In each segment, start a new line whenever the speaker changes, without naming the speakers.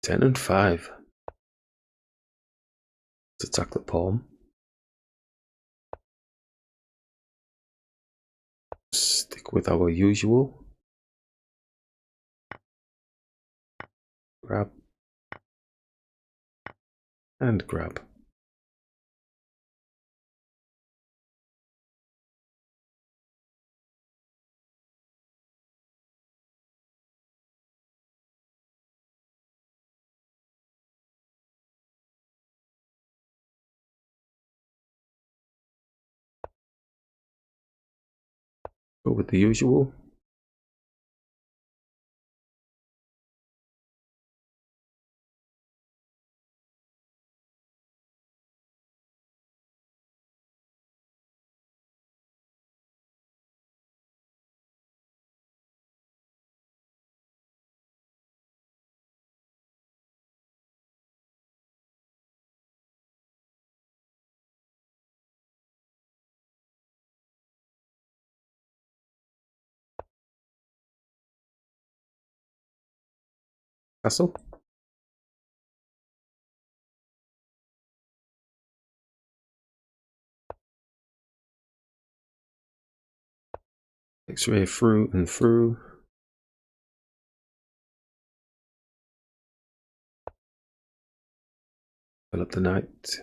10 and 5. Let's attack the pawn. Stick with our usual. Grab. And grab. Go with the usual. Castle. X-ray through and through. Fill up the knight.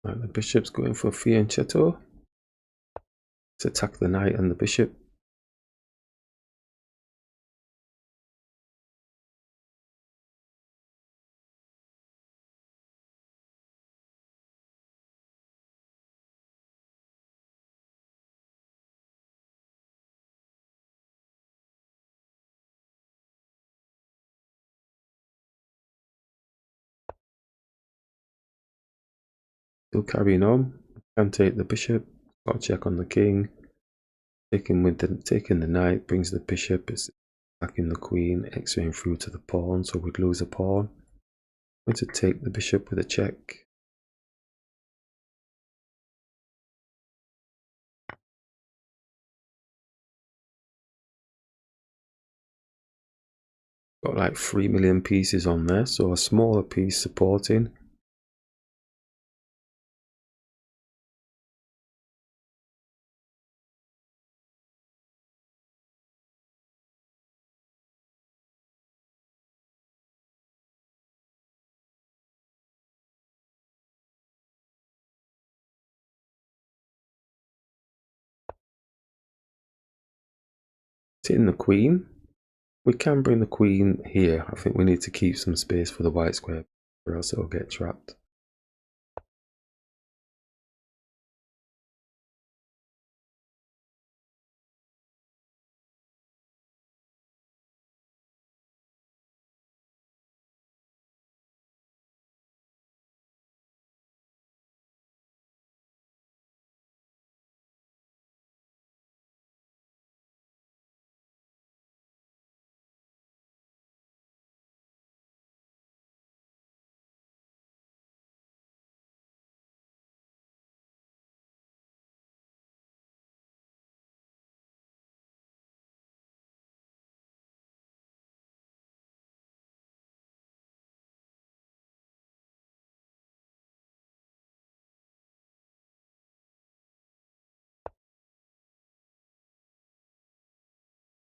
Right, the bishop's going for fianchetto. Let's attack the knight and the bishop. Still carrying on. Can take the bishop. Got to check on the king. Taking the knight brings the bishop. It's attacking the queen. X-raying through to the pawn, so we'd lose a pawn. I'm going to take the bishop with a check. Got like 3 million pieces on there, so a smaller piece supporting. Hitting the queen. We can bring the queen here. I think we need to keep some space for the white square, or else it'll get trapped.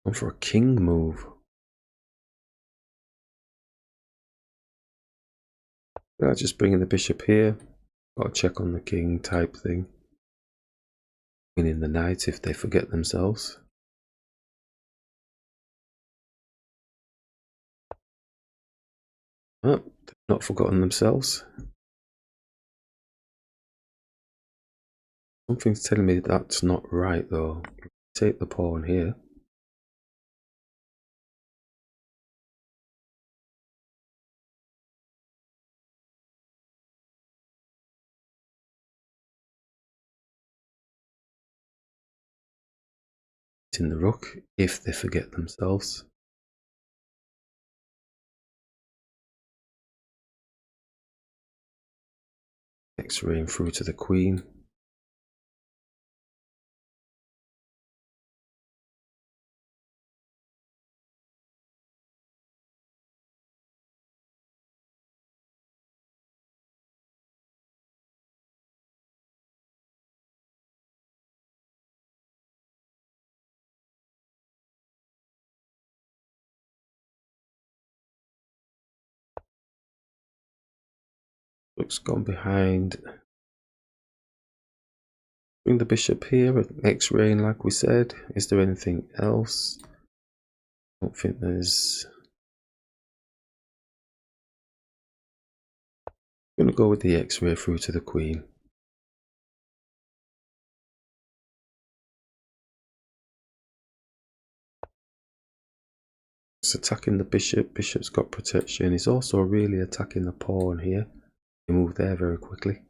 Going for a king move. Just bringing the bishop here. Got to check on the king type thing. Winning the knight if they forget themselves. Oh, they've not forgotten themselves. Something's telling me that's not right though. Take the pawn here. In the rook if they forget themselves. X-raying through to the queen. Rook's gone behind. Bring the bishop here, X-raying like we said. Is there anything else? I don't think there's... I'm going to go with the X-ray through to the queen. It's attacking the bishop. Bishop's got protection. He's also really attacking the pawn here. He moved there very quickly.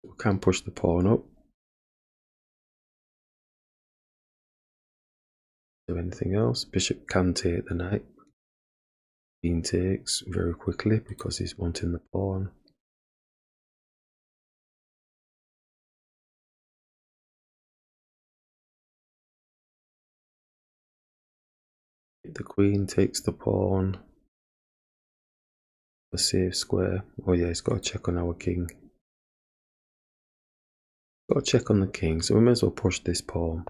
We can push the pawn up. Is there anything else? Bishop can take the knight. Queen takes very quickly because he's wanting the pawn. The queen takes the pawn. A safe square. Oh yeah, he's got to check on our king. Got to check on the king, so we may as well push this pawn.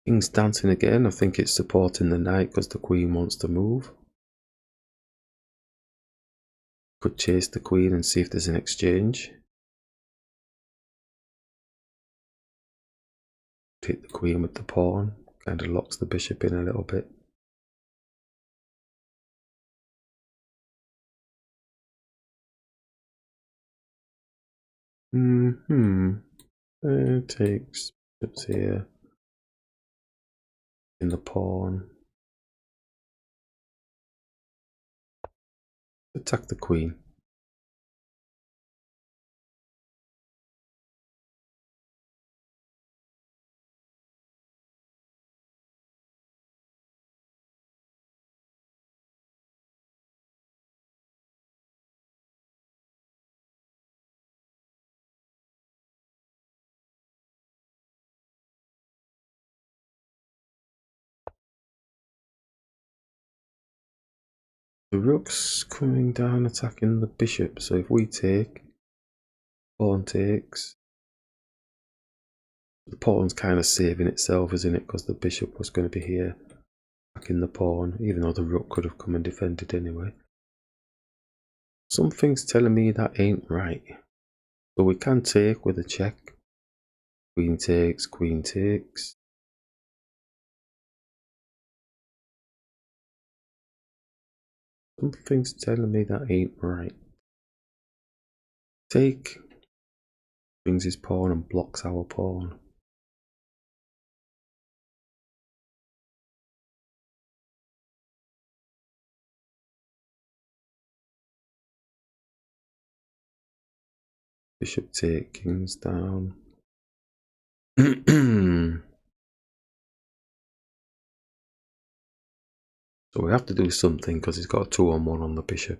King's dancing again. I think it's supporting the knight because the queen wants to move. Could chase the queen and see if there's an exchange. Hit the queen with the pawn. Kind of locks the bishop in a little bit. Takes bishops here. In the pawn. Attack the queen. The rook's coming down attacking the bishop, so if we take, pawn takes. The pawn's kind of saving itself, isn't it? Because the bishop was going to be here attacking the pawn, even though the rook could have come and defended anyway. Something's telling me that ain't right. So we can take with a check. Queen takes, queen takes. Something's telling me that ain't right. Take. Brings his pawn and blocks our pawn. Bishop take, king's down. So we have to do something because he's got a 2-on-1 on the bishop.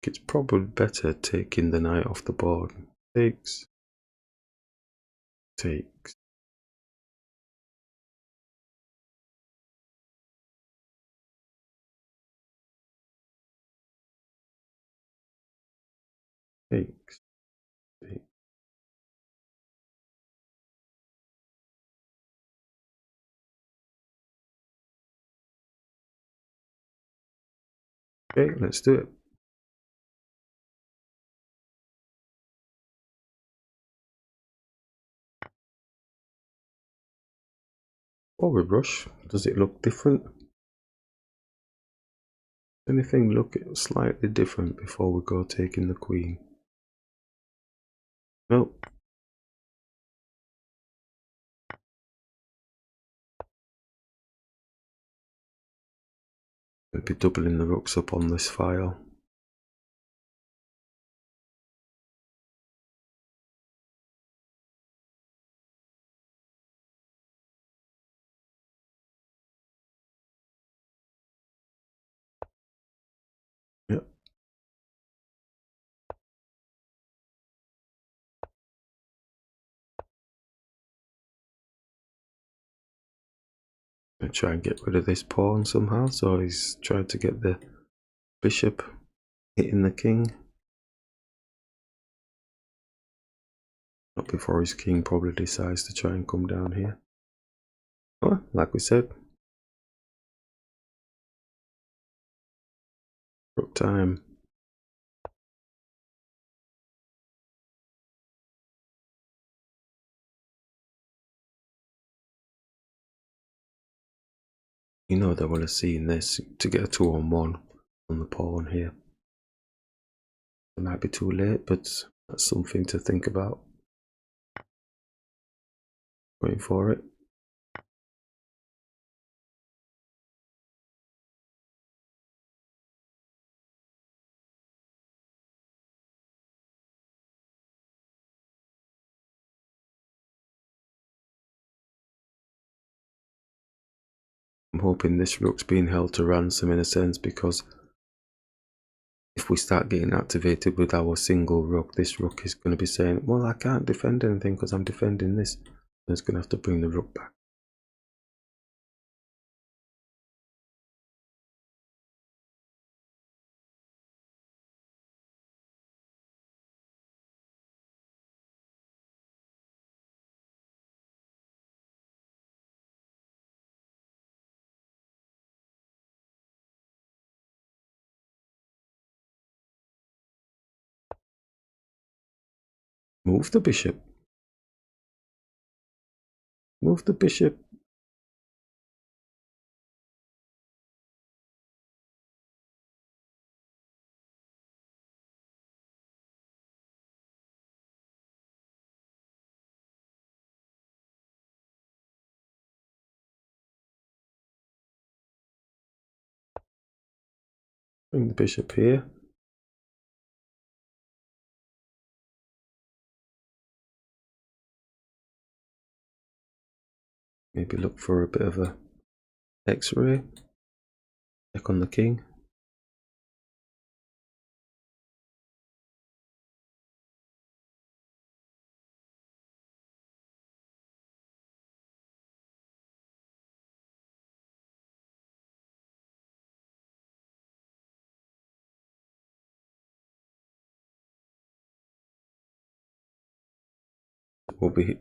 It's probably better taking the knight off the board. Takes. Takes. takes. Okay, let's do it. Forward rush. Does it look different? Anything look slightly different before we go taking the queen? Nope. I'll be doubling the rooks up on this file. Yep. I try and get rid of this pawn somehow, so he's trying to get the bishop hitting the king. Not before his king probably decides to try and come down here. Oh, like we said, rook time. You know they will have seen this to get a 2-on-1 on the pawn here. It might be too late, but that's something to think about. Going for it. I'm hoping this rook's being held to ransom in a sense, because if we start getting activated with our single rook, this rook is going to be saying, well, I can't defend anything because I'm defending this. And it's going to have to bring the rook back. Move the bishop. Move the bishop. Bring the bishop here. Maybe look for a bit of a X-ray. Check on the king. We'll be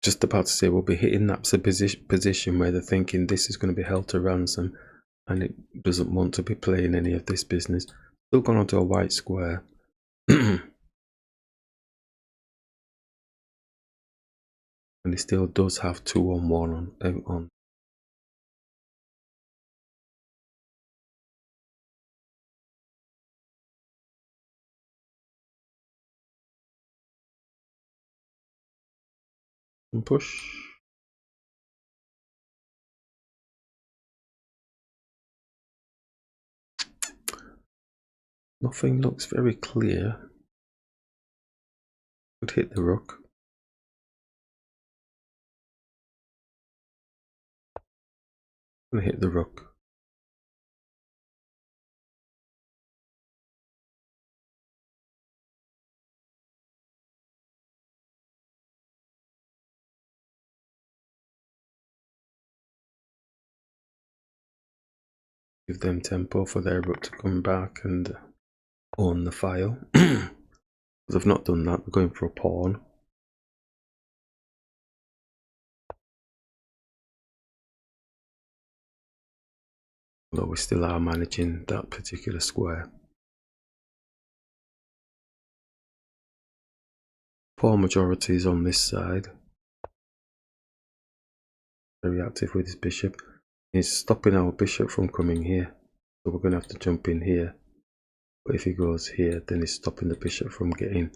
just about to say we'll be hitting that position where they're thinking this is going to be held to ransom, and it doesn't want to be playing any of this business. Still gone onto a white square. And he still does have 2-on-1 on. And push. Nothing looks very clear. Could hit the rook. Gonna hit the rook. Give them tempo for their rook to come back and own the file. They've not done that, they're going for a pawn. Although we still are managing that particular square. Pawn majority is on this side. Very active with his bishop. He's stopping our bishop from coming here. So we're going to have to jump in here. But if he goes here, then he's stopping the bishop from getting.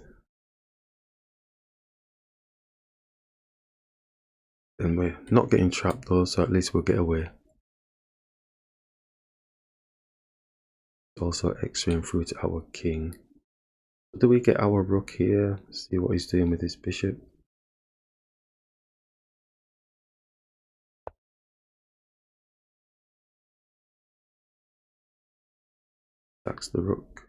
And we're not getting trapped though, so at least we'll get away. Also x-raying through to our king. Do we get our rook here? See what he's doing with his bishop. Attacks the rook.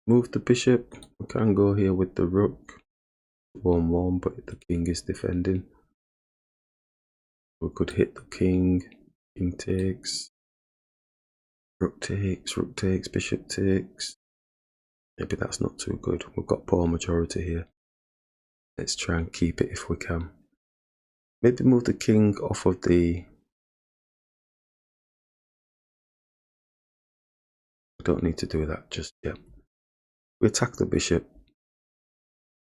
Move the bishop. We can go here with the rook. 1-1, but the king is defending. We could hit the king. King takes. Rook takes, bishop takes. Maybe that's not too good. We've got pawn majority here. Let's try and keep it if we can. Maybe move the king off of the... We don't need to do that just yet. We attack the bishop.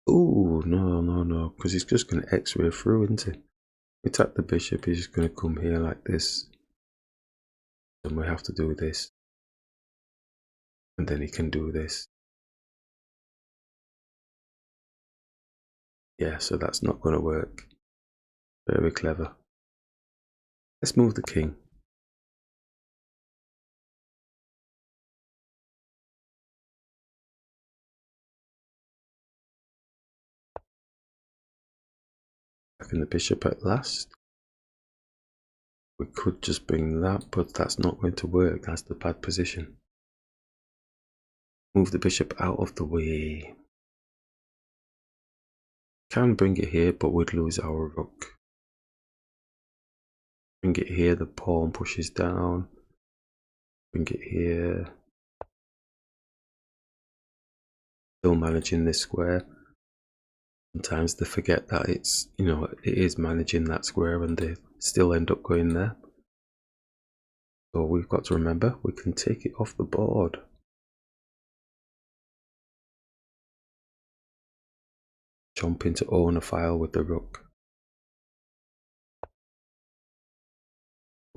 Oh, no, because he's just going to x-ray through, isn't he? We attack the bishop, he's just going to come here like this. And we have to do this. And then he can do this. Yeah, so that's not going to work. Very clever. Let's move the king. Attacking the bishop at last. We could just bring that, but that's not going to work. That's the bad position. Move the bishop out of the way. Can bring it here, but would lose our rook. Bring it here, the pawn pushes down. Bring it here. Still managing this square. Sometimes they forget that it's, you know, it is managing that square and they still end up going there. So we've got to remember, we can take it off the board. Jump into own a file with the rook.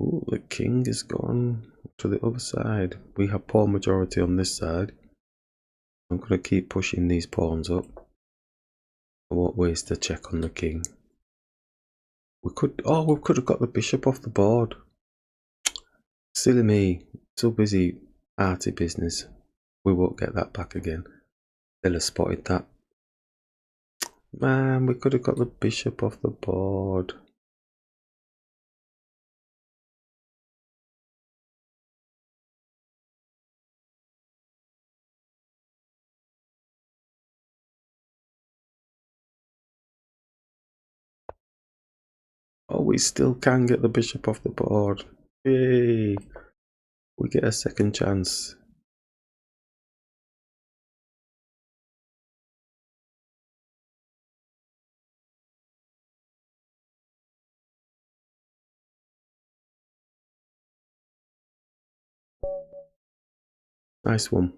Ooh, the king is gone to the other side. We have pawn majority on this side. I'm going to keep pushing these pawns up. I won't waste a check on the king. We could have got the bishop off the board. Silly me, so busy arty business. We won't get that back again. They'll have spotted that. Man, we could have got the bishop off the board. Oh, we still can get the bishop off the board. Yay! We get a second chance. Nice one.